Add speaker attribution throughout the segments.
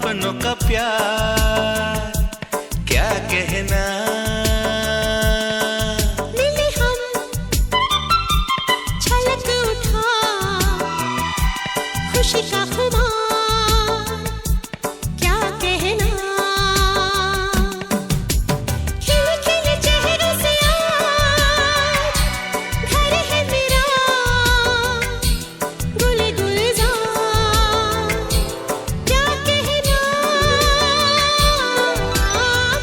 Speaker 1: अपनों का प्यार क्या कहना।
Speaker 2: मिले हम छलक उठा खुशी का खुमार क्या कहना। खिले खिले चेहरों से आज घर है मेरा गुले गुलजार क्या कहना।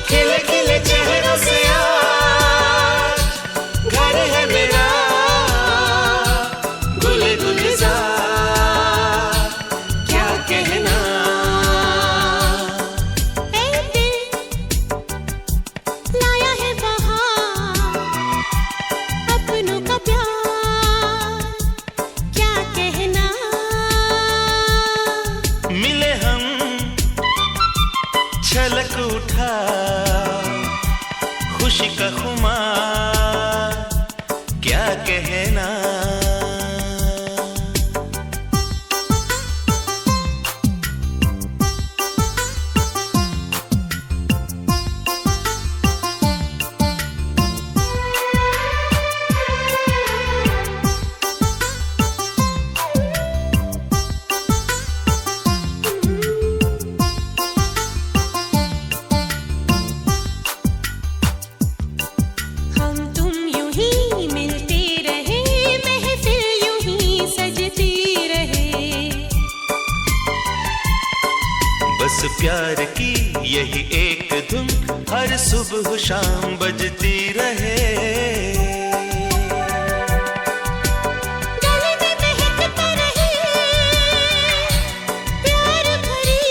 Speaker 1: खिले खिले चेहरों से आज घर है मेरा गुले गुलजार क्या कहना।
Speaker 2: ऐ दिल लाया है बहार अपनों का प्यार क्या कहना।
Speaker 1: मिले हम छलक उठा खुशी का खुमार क्या कहना।
Speaker 2: हम तुम यूं ही मिलते रहे महफिल यूं ही सजती रहे।
Speaker 1: बस प्यार की यही एक धुन हर सुबह शाम बजती रहे।
Speaker 2: गले में महकता रहे प्यार भरी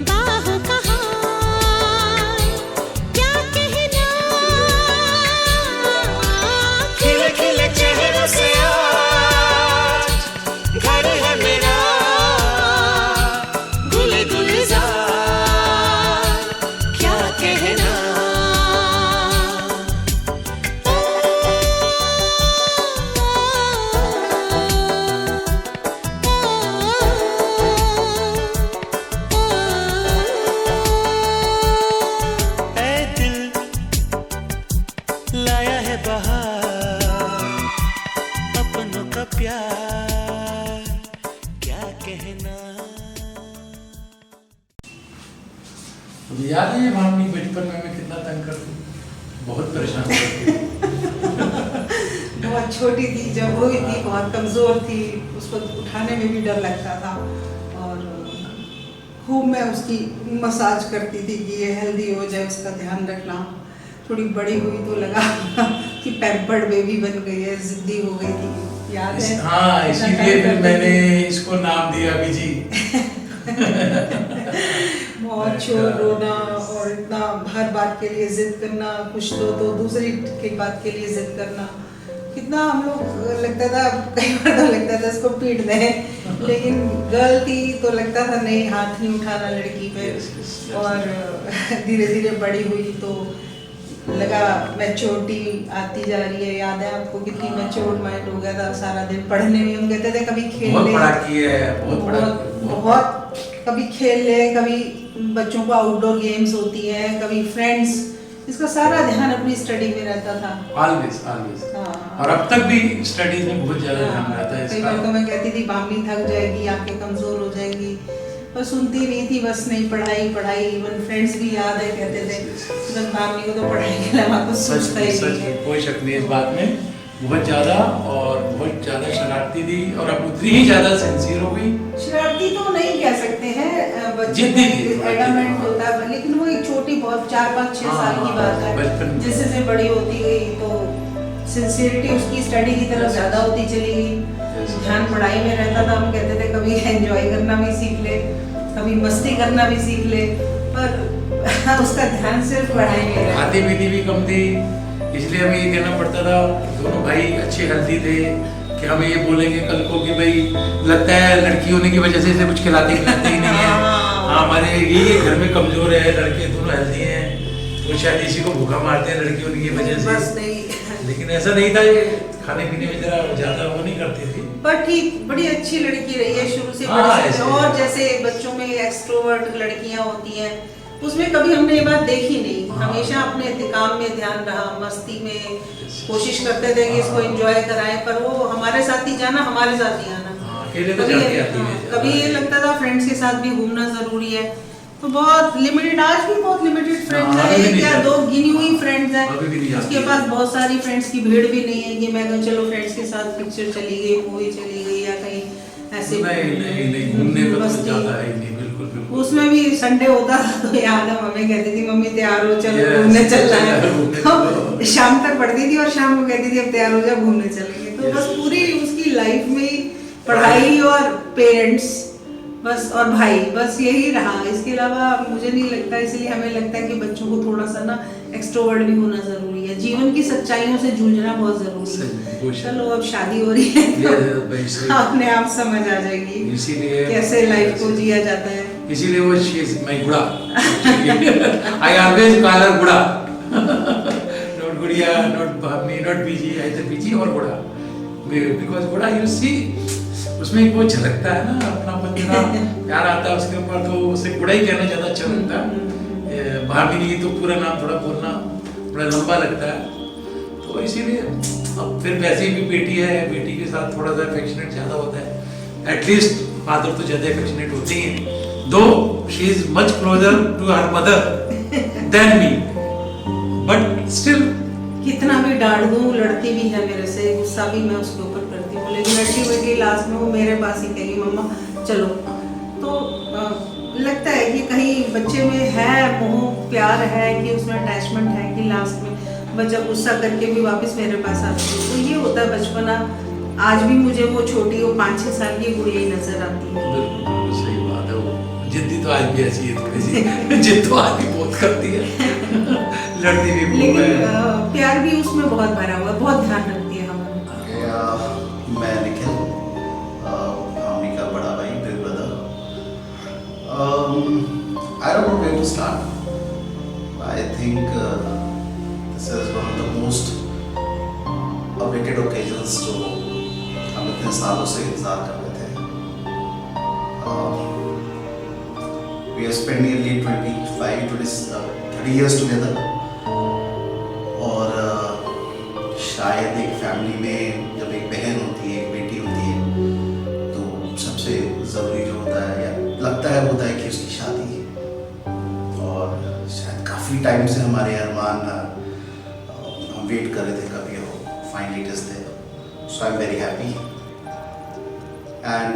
Speaker 2: बाहों का हार क्या कहना।
Speaker 1: खिले खिले चेहरों से आज घर है मेरा गुले गुलजार क्या कहना। ऐ दिल लाया है बहार अपनों का प्यार क्या कहना।
Speaker 3: मुझे याद है ये भावनी बचपन में मैं कितना तंग करती, बहुत परेशान करती।
Speaker 4: बहुत छोटी थी जब वो थी, बहुत कमज़ोर थी, उसको उठाने में भी डर लगता था। और खूब मैं उसकी मसाज करती थी कि ये हेल्दी हो जाए, उसका ध्यान रखना। थोड़ी बड़ी हुई तो लगा कि पैम्पर्ड बेबी बन गई है, जिद्दी हो गई थी, याद है?
Speaker 3: हाँ, इसीलिए फिर मैंने इसको नाम दिया अभिजी।
Speaker 4: बहुत शोर रोना और इतना हर बात के लिए जिद करना, कुछ तो दूसरी की बात के लिए जिद करना। कितना हम लोग लगता था, कई बार तो लगता था इसको पीट दें, लेकिन गर्ल थी तो लगता था नहीं, हाथ नहीं उठाना लड़की पे। और धीरे धीरे बड़ी हुई तो लगा मैच्योरिटी आती जा रही है। याद है आपको कितनी मैच्योर माइंड हो गया था, सारा दिन पढ़ने में हम कहते थे कभी खेल
Speaker 3: बहुत
Speaker 4: ले,
Speaker 3: पढ़ाकी है,
Speaker 4: बहुत कभी खेल ले, कभी बच्चों को आउटडोर गेम्स होती है, कभी फ्रेंड्स, इसका सारा ध्यान अपनी स्टडी में रहता था।
Speaker 3: ऑलवेज।
Speaker 4: हाँ।
Speaker 3: और अब तक भी स्टडीज में बहुत ज्यादा ध्यान रहता है
Speaker 4: कई
Speaker 3: इसका।
Speaker 4: बार तो मैं कहती थी भावनी थक जाएगी, आंखें कमजोर हो जाएंगी, पर सुनती नहीं थी, बस नहीं पढ़ाई पढ़ाई। इवन फ्रेंड्स भी याद है कहते थे बस भावनी को तो पढ़ाई के अलावा कुछ सोचता ही नहीं है।
Speaker 3: कोई शक नहीं इस बात में, बहुत ज्यादा शरारती थी और अब उतनी ही ज्यादा सिंसियर हो गई।
Speaker 4: शरारती तो नहीं कह सकते हैं,
Speaker 3: जिद्दी थी,
Speaker 4: एडमेंट होता है, लेकिन वो एक छोटी बहुत 4-5-6 साल की बात है। जैसे जैसे बड़ी होती गई तो सिंसियरिटी उसकी स्टडी की तरफ ज्यादा होती चली गई, ध्यान पढ़ाई में रहता था। हम कहते थे कभी एंजॉय करना भी सीख ले, कभी मस्ती करना भी सीख ले, पर उसका ध्यान सिर्फ पढ़ाई में रहता।
Speaker 3: खाती पीती भी कम थी, इसलिए हमें ये कहना पड़ता था। दोनों भाई अच्छे हेल्दी थे कि हम ये बोलेंगे कल को कि भाई लगता है लड़की होने की वजह से इसे कुछ खिलाते खिलाते ही नहीं है। हाँ, हमारे ये घर में कमजोर है, लड़के दोनों हेल्दी हैं, वो शायद इसी को भूखा मारते हैं लड़की होने की वजह से।
Speaker 4: बस नहीं,
Speaker 3: लेकिन ऐसा नहीं था, ये खाने पीने में जरा ज्यादा वो नहीं करती थी।
Speaker 4: पर ठीक बड़ी अच्छी लड़की रही है शुरू से।
Speaker 3: हाँ,
Speaker 4: और जैसे बच्चों में एक्सट्रोवर्ट लड़कियां होती हैं, उसमें कभी हमने ये बात देखी नहीं। हमेशा अपने काम में ध्यान रहा, मस्ती में कोशिश करते थे कि इसको एंजॉय कराएं, पर वो हमारे साथ ही जाना, हमारे साथ ही आना।
Speaker 3: अकेले तो जाती आती है।
Speaker 4: कभी ये लगता था फ्रेंड्स के साथ भी घूमना जरूरी है, तो बहुत लिमिटेड, आज भी बहुत लिमिटेड फ्रेंड्स हैं, एक या दो गिनी हुई फ्रेंड्स हैं। उसके पास बहुत सारी फ्रेंड्स की भीड़ भी नहीं है कि मैं कहूँ चलो फ्रेंड्स के साथ पिक्चर चली गई, मूवी चली गई या कहीं ऐसे
Speaker 3: नहीं घूमने का तो ज्यादा है नहीं, बिल्कुल।
Speaker 4: उसमें भी संडे होता था तो याद है मम्मी कहती थी मम्मी तैयार हो चलो घूमने चलना है, तो शाम तक पढ़ती थी और शाम को कहती थी अब तैयार हो जाओ घूमने चलेंगे। तो बस पूरी उसकी लाइफ में पढ़ाई और पेरेंट्स बस और भाई, बस यही रहा। इसके अलावा मुझे नहीं लगता, इसलिए हमें लगता है कि बच्चों को थोड़ा सा ना एक्सट्रोवर्ट भी होना जरूरी है, जीवन की सच्चाइयों से जूझना बहुत जरूरी है। चलो अब शादी हो रही है तो अपने आप समझ आ जाएगी
Speaker 3: इसीलिए
Speaker 4: कैसे लाइफ को जिया जाता है।
Speaker 3: इसीलिए वो शी इज माय गुड़ा, आई ऑलवेज कॉल हर गुड़ा, नॉट गुड़िया, नॉट भाभी, नॉट बीजी, आइदर बीजी और गुड़ा, बिकॉज गुड़ा यू सी उसमें एक वो झलकता है ना अपना बंदा प्यार आता है उसके ऊपर, तो उसे गुड़ा ही कहना ज्यादा अच्छा लगता है। भाभी नहीं तो पूरा नाम थोड़ा बोलना बड़ा लंबा लगता है, तो इसीलिए अब फिर वैसे भी बेटी है, बेटी के साथ थोड़ा सा अफेक्शनेट ज्यादा होता है। एटलीस्ट फादर तो ज्यादा अफेक्शनेट होते ही हैं, though she is much closer to her mother than me, but still
Speaker 4: कितना भी डांट दूं लड़ती भी है मेरे से, गुस्सा भी मैं उसके ऊपर करती हूँ, लेकिन लड़ती बेटी लास्ट में वो मेरे पास ही कहेगी मम्मा चलो। तो लगता है कि कहीं बच्चे में है मोह प्यार है कि उसमें अटैचमेंट है कि लास्ट में बच्चा गुस्सा करके भी वापस मेरे पास आती है। तो ये होता है बचपना। आज भी मुझे वो छोटी, वो 5-6 साल की गुड़िया ही नजर आती है।
Speaker 3: बिल्कुल सही बात है। वो जिद्दी तो आज भी ऐसी है थोड़ी सी, जिद तो आज भी बहुत करती है लड़ती भी बहुत है,
Speaker 4: लेकिन प्यार भी उसमें बहुत भरा हुआ है, बहुत ध्यान रखती है हमारा।
Speaker 5: मैं निखिल, भावनी का बड़ा भाई, big brother. I don't know where to start. I think this is one of the most awaited occasions जो हम इतने सालों से इंतजार कर रहे थे। We have spent nearly 30 years together, और शायद एक फैमिली में जब एक बहन होती है, एक बेटी होती है, तो सबसे ज़रूरी जो होता है या लगता है होता है कि उसकी शादी। और शायद काफ़ी टाइम से हमारे अरमान हम वेट कर रहे थे कभी हो finally it is there, so I am very happy. And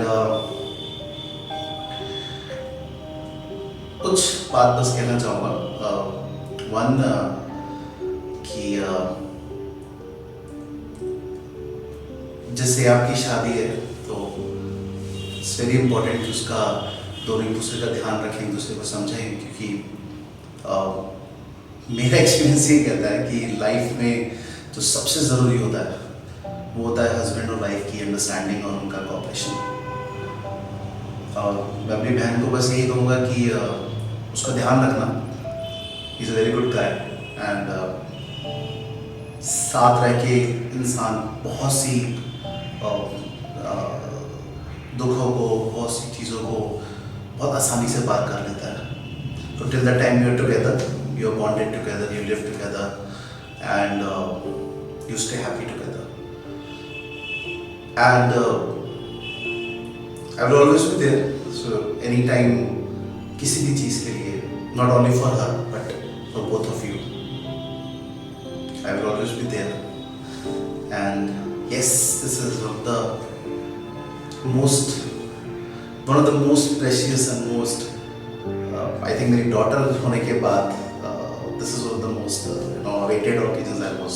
Speaker 5: कुछ बात बस कहना चाहूँगा। वन कि जिससे आपकी शादी है तो इट्स वेरी इम्पोर्टेंट कि उसका दोनों एक दूसरे का ध्यान रखें, एक दूसरे को समझें, क्योंकि मेरा एक्सपीरियंस ये कहता है कि लाइफ में जो सबसे ज़रूरी होता है वो होता है हस्बैंड और वाइफ की अंडरस्टैंडिंग और उनका कोऑपरेशन। मैं अपनी बहन को बस यही कहूँगा कि उसका ध्यान रखना, is a very good guy, and साथ रह के इंसान बहुत सी दुखों को, बहुत सी चीज़ों को बहुत आसानी से पार कर लेता है। तो till the time you are together, you are bonded together, you live together, and you stay happy together, and I will always be there. So any time किसी भी चीज़ के लिए, not only for her but for both of you, I will always be there. And yes, this is one of the most precious and most I think मेरी daughter होने के बाद this is one of the most awaited occasions I was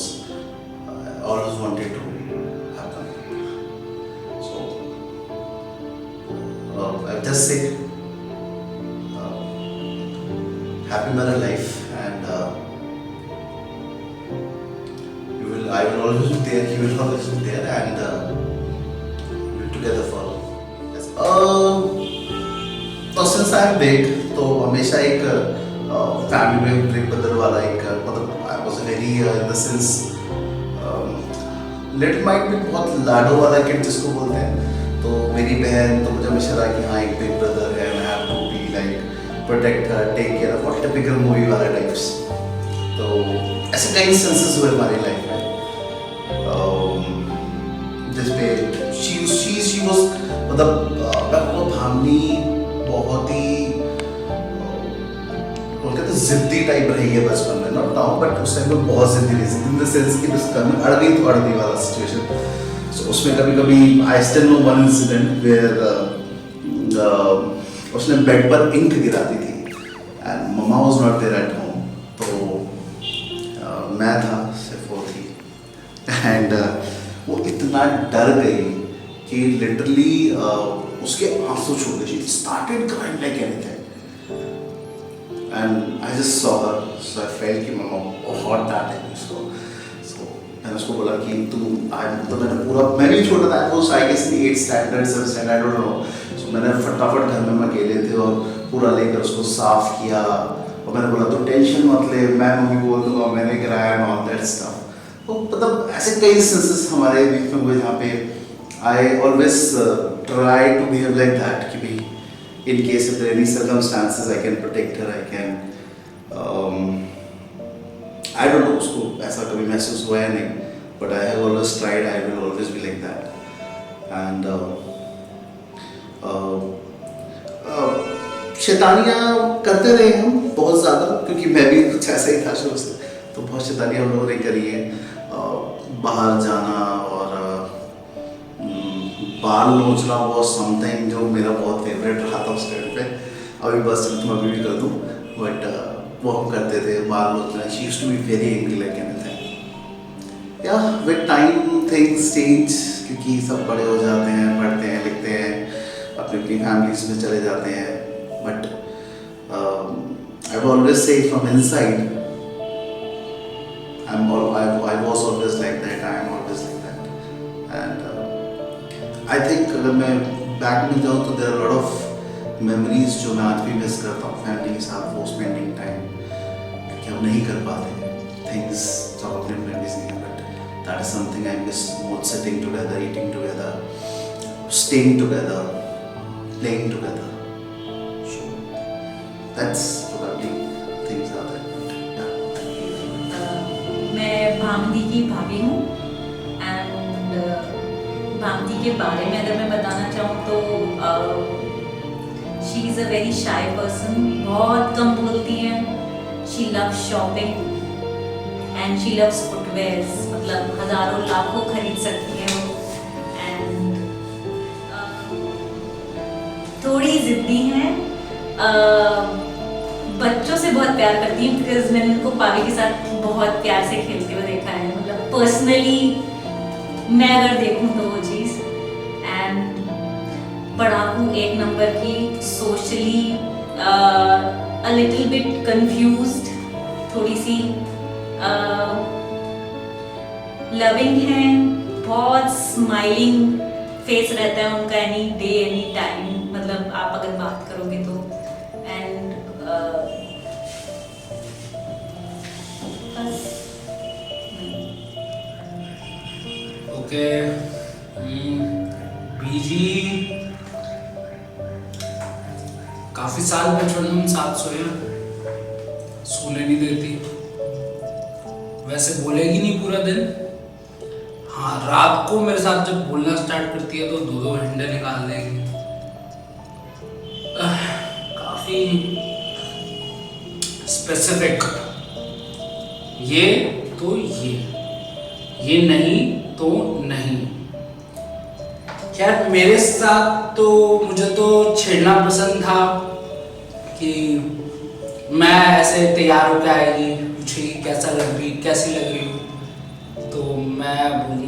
Speaker 5: always wanted to happen. So I will just say happy married life, and I will always be there, he will always be there, and we'll be together for yes. तो since I am big, तो हमेशा एक family में break बदल वाला एक मतलब I was very in the sense little might be बहुत लाडो वाला किड जिसको बोलते हैं। तो मेरी बहन तो मुझे हमेशा लगा कि हाँ एक बिग ब्रदर है, I have to be like protect her, take care of, और टिपिकल मूवी वाले टाइप्स। तो ऐसे कई इंस्टेंसेस हुए हमारी लाइफ में जिसपे शी वाज मतलब भावनी बहुत ही कहते जिद्दी टाइप रही है बचपन में, नॉट नाउ बट उस टाइम में बहुत जिद्दी रही, इन द सेंस कि बस घर में अड़ गई तो अड़ गई वाला सिचुएशन। सो उसमें कभी कभी I still know one incident where उसने बेड पर इंक गिरा दी थी एंड मम्मा was not there at home, तो मैं था, सिर्फ वो थी, एंड वो इतना डर गई कि लिटरली उसके आंसू छूट गए, she started crying like anything and I just saw her, so I felt कि मम्मा बहुत डांटे इसको। सो मैंने उसको बोला कि तू तो मैंने पूरा, मैं भी छोटा था, वो I guess 8th standard 7th standard, I don't know. So मैंने फटाफट घर में हम अकेले थे और पूरा लेकर उसको साफ किया और मैंने बोला तो टेंशन मत ले, मैं मम्मी बोल दूँगा मैंने कराया एंड ऑल दैट स्टफ। तो मतलब ऐसे कई इंस्टेंसेस हमारे बीच में हुए जहाँ पे I always try to behave like that कि भाई in case if there are any circumstances I can protect her, I can I don't know उसको ऐसा कभी महसूस हुआ है नहीं, but I have always tried, I will always be like that and शैतानियाँ करते रहे हम बहुत ज़्यादा, क्योंकि मैं भी कुछ ऐसा ही था शुरू से, तो बहुत शैतानियाँ हम लोगों ने करी है, बाहर जाना और बाल नोचना वो समथिंग जो मेरा बहुत फेवरेट रहा था उस टाइम पे। अभी बस तुम अभी भी कर दूँ, बट वो हम करते थे बाल नोचना। She used to be very angry like anything. या विद टाइम थिंग्स चेंज, क्योंकि सब बड़े हो जाते हैं, पढ़ते हैं, लिखते हैं, अपनी अपनी फैमिलीज में चले जाते हैं, but I will always say from inside I was always like that, I am always like that and I think अगर मैं बैक में जाऊँ तो there are a lot of memories जो मैं आज भी मिस करता हूँ फैमिली के साथ, वो स्पेंडिंग टाइम, क्योंकि हम नहीं कर पाते things जो अपने फैमिली से, but that is something I miss most, sitting together, eating together, staying together, playing together, so that's probably things are there.
Speaker 6: मैं भामदी की भाभी हूँ एंड भामदी के बारे में अगर मैं बताना चाहूँ तो she is a very shy person, बहुत कम बोलती हैं। She loves shopping and she loves footwears, मतलब हज़ारों लाखों खरीद सकती हैं वो, एंड थोड़ी ज़िद्दी हैं, बच्चों से बहुत प्यार करती हैं, बिकॉज मैंने उनको पावी के साथ बहुत प्यार से खेलते हुए देखा है, मतलब पर्सनली मैं अगर देखूं तो वो चीज़। एंड पढ़ाकू एक नंबर की, socially a little bit confused, थोड़ी सी लविंग है, बहुत स्माइलिंग फेस रहता है उनका एनी डे एनी टाइम, मतलब आप अगर बात करोगे तो। एंड
Speaker 3: ओके, बीजी काफी साल बचपन में साथ सोए, सोने नहीं देती, वैसे बोलेगी नहीं पूरा दिन, हाँ रात को मेरे साथ जब बोलना स्टार्ट करती है तो 2-2 घंटे निकाल देगी। काफी स्पेसिफिक, ये तो ये नहीं तो नहीं। खैर मेरे साथ तो मुझे तो छेड़ना पसंद था कि मैं ऐसे तैयार होकर आएगी, पूछेगी कैसी लग रही हूँ, तो मैं बोलूँ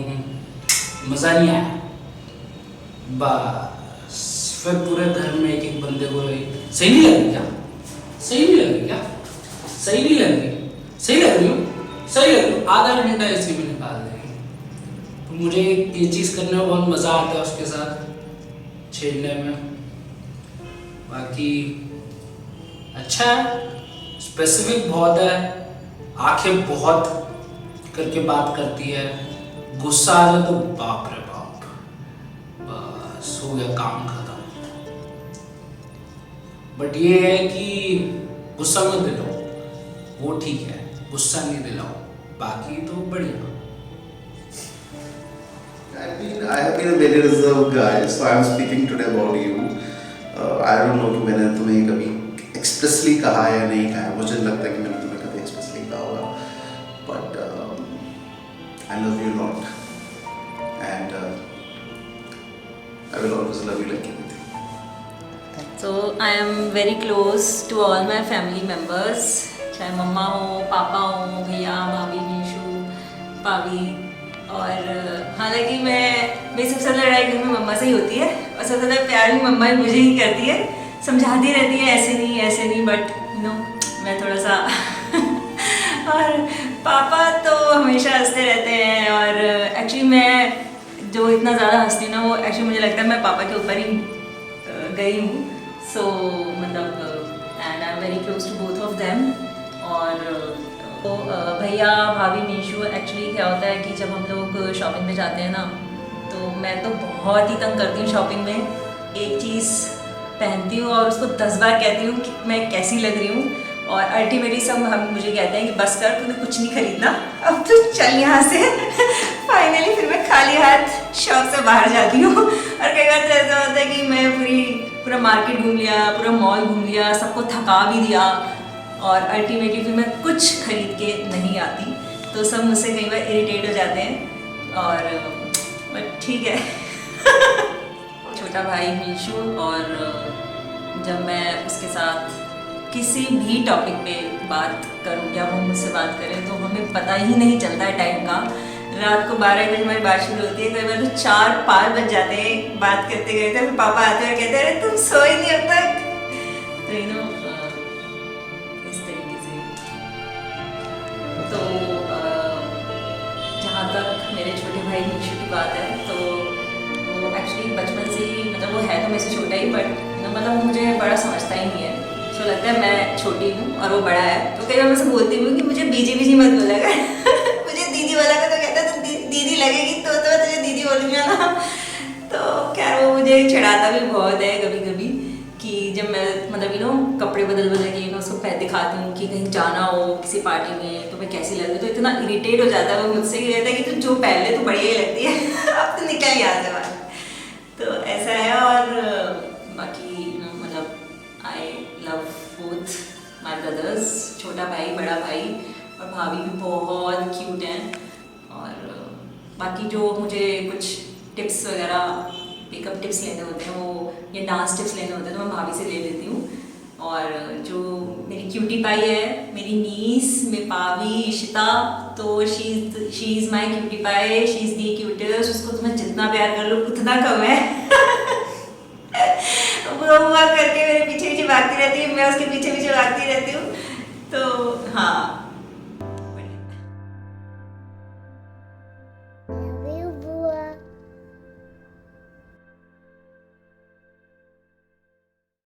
Speaker 3: मज़ा नहीं आया, बस फिर पूरे घर में एक बंदे को सही नहीं लग रही क्या, सही नहीं लग रही क्या, सही नहीं लग रही, सही लग रही हूँ, सही लग रही हूँ, आधा घंटा इसी में निकाल देगी। तो मुझे ये चीज़ करने में बहुत मज़ा आता है उसके साथ छेड़ने में। बाकी अच्छा है, स्पेसिफिक बहुत है, आंखें बहुत करके बात करती है, गुस्सा आ जाए तो बाप रे बाप, बस हो गया काम खत्म। बट ये है कि गुस्सा मत दिलाओ, वो ठीक है, गुस्सा नहीं दिलाओ, बाकी तो बढ़िया।
Speaker 5: I have been a very reserved guy, so I am speaking today about you. I don't know कि मैंने तुम्हें कभी expressly कहा है या नहीं कहा है, मुझे लगता है कि मैंने तुम्हें कभी expressly कहा होगा, but I love you a lot and I will always love you like anything.
Speaker 6: So I am very close to all my family members, चाहे मम्मा हो, पापा हो, भैया, भाभी, मीशू, पावी। और हालांकि मेरी सबसे ज़्यादा लड़ाई घर में मम्मा से ही होती है और सबसे ज़्यादा प्यार भी मम्मा ही मुझे ही करती है, समझाती रहती है ऐसे नहीं, बट नो मैं थोड़ा सा और पापा तो हमेशा हंसते रहते हैं। और एक्चुअली मैं जो इतना ज़्यादा हंसती हूँ ना, वो एक्चुअली मुझे लगता है मैं पापा के ऊपर ही गई हूँ। सो मतलब and I am very close to both of them. और तो भैया, भाभी, मीशू, एक्चुअली क्या होता है कि जब हम लोग शॉपिंग में जाते हैं ना, तो मैं तो बहुत ही तंग करती हूँ शॉपिंग में। एक चीज़ पहनती हूँ और उसको 10 बार कहती हूँ कि मैं कैसी लग रही हूँ, और अल्टीमेटली सब हम मुझे कहते हैं कि बस कर, तूने कुछ नहीं खरीदना, अब तू चल यहाँ से। फाइनली फिर मैं खाली हाथ शॉप से बाहर जाती हूँ। और कई बार तो ऐसा होता है कि मैं पूरा मार्केट घूम लिया, पूरा मॉल घूम लिया, सबको थका भी दिया, और अल्टीमेटली फिर मैं कुछ खरीद के नहीं आती, तो सब मुझसे कई बार इरिटेट हो जाते हैं। और बट ठीक है। छोटा भाई मीशू, और जब मैं उसके साथ किसी भी टॉपिक पे बात करूँ या वो मुझसे बात करें, तो हमें पता ही नहीं चलता है टाइम का। रात को 12 बजे हमारी बात शुरू होती है, कई बार तो 4-5 बज जाते हैं बात करते करते। फिर पापा आते हैं और कहते हैं अरे तुम सो ही नहीं अब तक। तो यू नो इस तरीके से। तो जहाँ तक मेरे छोटे भाई मीशू की बात है, तो वो एक्चुअली बचपन से ही, मतलब वो है तो मेरे से छोटा ही, बट मतलब वो मुझे बड़ा समझता ही नहीं है। तो लगता है मैं छोटी हूँ और वो बड़ा है, तो कई बार मैं से बोलती हूँ कि मुझे बीजी मत बोला कर। मुझे दीदी बोला कर, तो कहता है तो दीदी लगेगी तो तुझे दीदी बोलूँगा ना। तो खैर वो मुझे चिढ़ाता भी बहुत है कभी कभी, कि जब मैं मतलब कपड़े बदल के उसको दिखाती हूँ कि कहीं जाना हो किसी पार्टी में, तो मैं कैसी लग रही, तो इतना इरिटेट हो जाता है वो मुझसे, ही कहता है कि तू जो पहन ले तो बढ़िया ही लगती है। अब तो निकल यहाँ से बाहर। तो ऐसा है। और बाकी मतलब I love both my brothers, छोटा भाई, बड़ा भाई, और भाभी भी बहुत क्यूट हैं। और बाकी जो मुझे कुछ टिप्स वगैरह, मेकअप टिप्स लेने होते हैं वो, या डांस टिप्स लेने होते हैं, तो मैं भाभी से ले लेती हूँ। और जो मेरी क्यूटी पाई है, मेरी नीस में पावी इशिता, तो she is my cutie pie, she is the cutest. उसको तुम्हें जितना प्यार कर लो उतना कम है। वो करके मेरे पीछे भागती रहती है, मैं उसके पीछे भागती रहती हूँ। तो